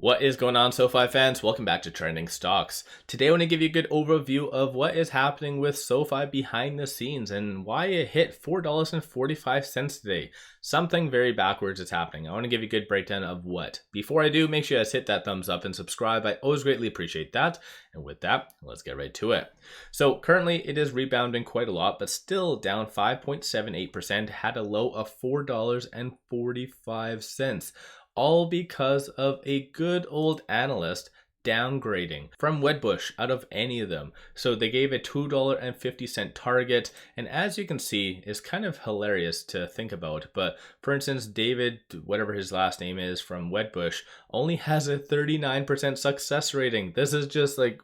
What is going on, SoFi fans? Welcome back to Trending Stocks. Today I want to give you a good overview of what is happening with SoFi behind the scenes and why it hit $4.45 today. Something very backwards is happening. I want to give you a good breakdown of what. Before I do, make sure you guys hit that thumbs up and subscribe. I always greatly appreciate that. And with that, let's get right to it. So currently it is rebounding quite a lot, but still down 5.78%, had a low of $4.45. All because of a good old analyst downgrading from Wedbush out of any of them. So they gave a $2.50 target, and as you can see, it's kind of hilarious to think about. But for instance, David, whatever his last name is from Wedbush, only has a 39% success rating. This is just like,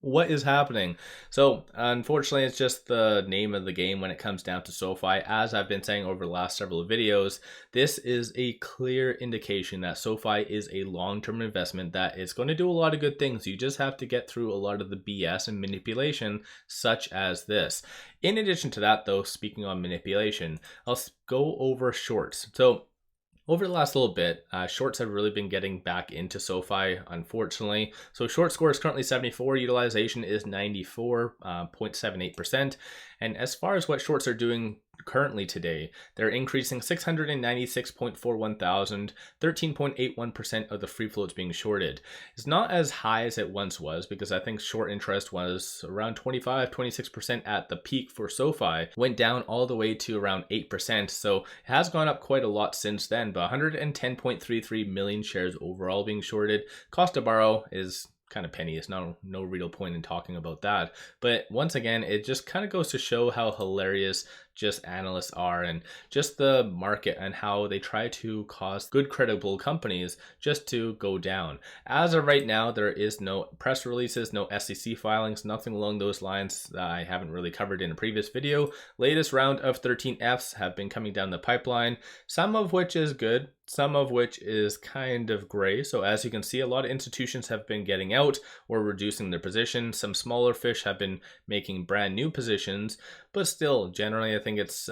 what is happening? So unfortunately, it's just the name of the game when it comes down to SoFi. As I've been saying over the last several videos, this is a clear indication that SoFi is a long-term investment that is going to do a lot of good things. You just have to get through a lot of the BS and manipulation such as this. In addition to that though, speaking on manipulation, I'll go over shorts. So over the last little bit, shorts have really been getting back into SoFi, unfortunately. So short score is currently 74, utilization is 94.78%. And as far as what shorts are doing currently today, they're increasing 696.41 thousand, 13.81% of the free floats being shorted. It's not as high as it once was, because I think short interest was around 26% at the peak for SoFi, went down all the way to around 8%. So it has gone up quite a lot since then, but 110.33 million shares overall being shorted. Cost to borrow is kind of penny. It's no real point in talking about that. But once again, it just kind of goes to show how hilarious just analysts are, and just the market and how they try to cause good credible companies just to go down. As of right now, there is no press releases, no SEC filings, nothing along those lines that I haven't really covered in a previous video. Latest round of 13Fs have been coming down the pipeline, some of which is good, some of which is kind of gray. So as you can see, a lot of institutions have been getting out or reducing their position. Some smaller fish have been making brand new positions, but still, generally, I think it's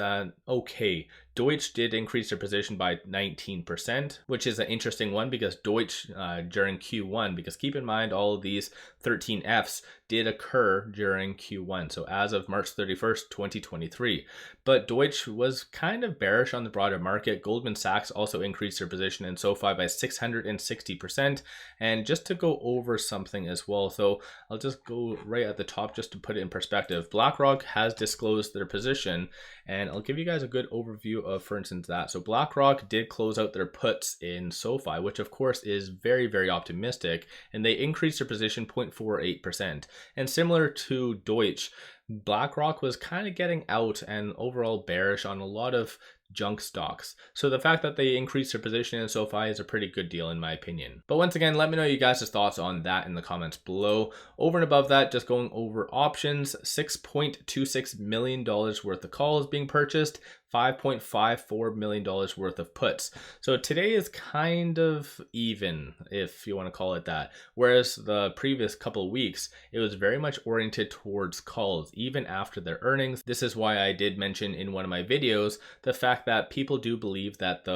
okay. Deutsche did increase their position by 19%, which is an interesting one because Deutsche during Q1, because keep in mind all of these 13Fs did occur during Q1, so as of March 31st, 2023. But Deutsche was kind of bearish on the broader market. Goldman Sachs also increased their position in SoFi by 660%. And just to go over something as well, so I'll just go right at the top just to put it in perspective. BlackRock has disclosed their position, and I'll give you guys a good overview of, for instance, that. So BlackRock did close out their puts in SoFi, which of course is very, very optimistic, and they increased their position 0.48%. And similar to Deutsche, BlackRock was kind of getting out and overall bearish on a lot of junk stocks. So the fact that they increased their position in SoFi is a pretty good deal in my opinion. But once again, let me know you guys' thoughts on that in the comments below. Over and above that, just going over options, $6.26 million worth of calls being purchased, $5.54 million worth of puts. So today is kind of even, if you want to call it that. Whereas the previous couple of weeks, it was very much oriented towards calls, even after their earnings. This is why I did mention in one of my videos the fact that people do believe that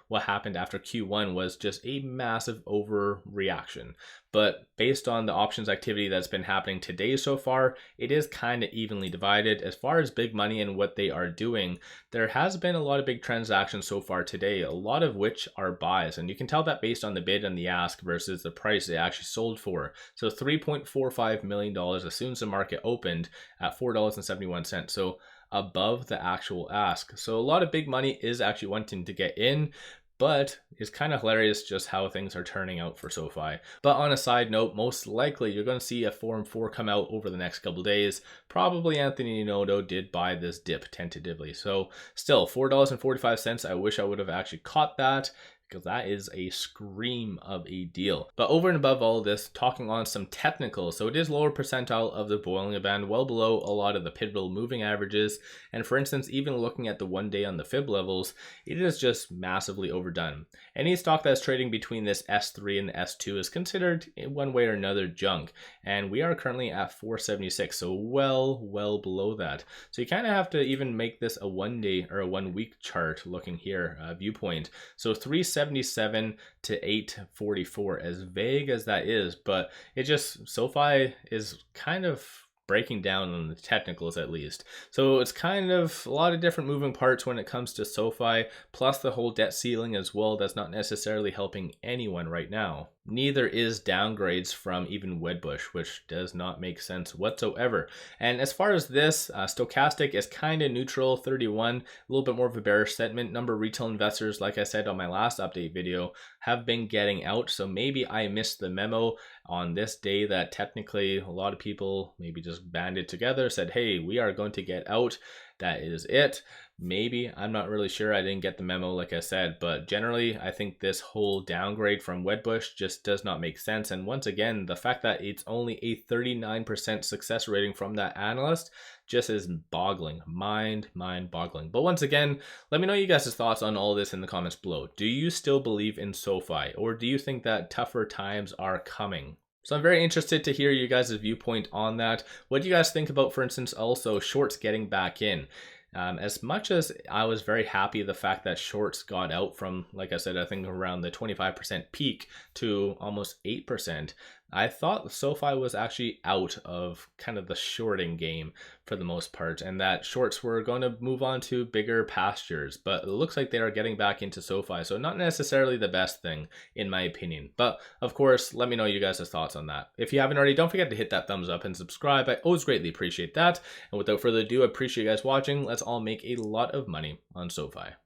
what happened after Q1 was just a massive overreaction. But based on the options activity that's been happening today so far, it is kind of evenly divided. As far as big money and what they are doing, there has been a lot of big transactions so far today, a lot of which are buys. And you can tell that based on the bid and the ask versus the price they actually sold for. So $3.45 million as soon as the market opened at $4.71. So above the actual ask. So a lot of big money is actually wanting to get in, but it's kind of hilarious just how things are turning out for SoFi. But on a side note, most likely you're going to see a Form 4 come out over the next couple days. Probably Anthony Noto did buy this dip tentatively. So still $4.45. I wish I would have actually caught that, because that is a scream of a deal. But over and above all of this, talking on some technicals, so it is lower percentile of the Bollinger Band, well below a lot of the pivotal moving averages. And for instance, even looking at the 1 day on the fib levels, it is just massively overdone. Any stock that's trading between this S3 and the S2 is considered in one way or another junk. And we are currently at 476, so well below that. So you kind of have to even make this a 1 day or a 1 week chart looking here, viewpoint. So 3 877 to 844, as vague as that is, but it just, SoFi is kind of breaking down on the technicals at least. So it's kind of a lot of different moving parts when it comes to SoFi, plus the whole debt ceiling as well. That's not necessarily helping anyone right now. Neither is downgrades from even Wedbush, which does not make sense whatsoever. And as far as this, stochastic is kind of neutral, 31, a little bit more of a bearish sentiment. Number of retail investors, like I said on my last update video, have been getting out. So maybe I missed the memo on this day that technically a lot of people maybe just banded together, said, hey, we are going to get out. That is it. Maybe, I'm not really sure. I didn't get the memo, like I said, but generally I think this whole downgrade from Wedbush just does not make sense. And once again, the fact that it's only a 39% success rating from that analyst just is boggling, mind boggling. But once again, let me know you guys' thoughts on all this in the comments below. Do you still believe in SoFi, or do you think that tougher times are coming? So I'm very interested to hear you guys' viewpoint on that. What do you guys think about, for instance, also shorts getting back in? As much as I was very happy the fact that shorts got out from, like I said, I think around the 25% peak to almost 8%, I thought SoFi was actually out of kind of the shorting game for the most part, and that shorts were going to move on to bigger pastures, but it looks like they are getting back into SoFi, so not necessarily the best thing in my opinion. But of course, let me know you guys' thoughts on that. If you haven't already, don't forget to hit that thumbs up and subscribe. I always greatly appreciate that. And without further ado, I appreciate you guys watching. Let's all make a lot of money on SoFi.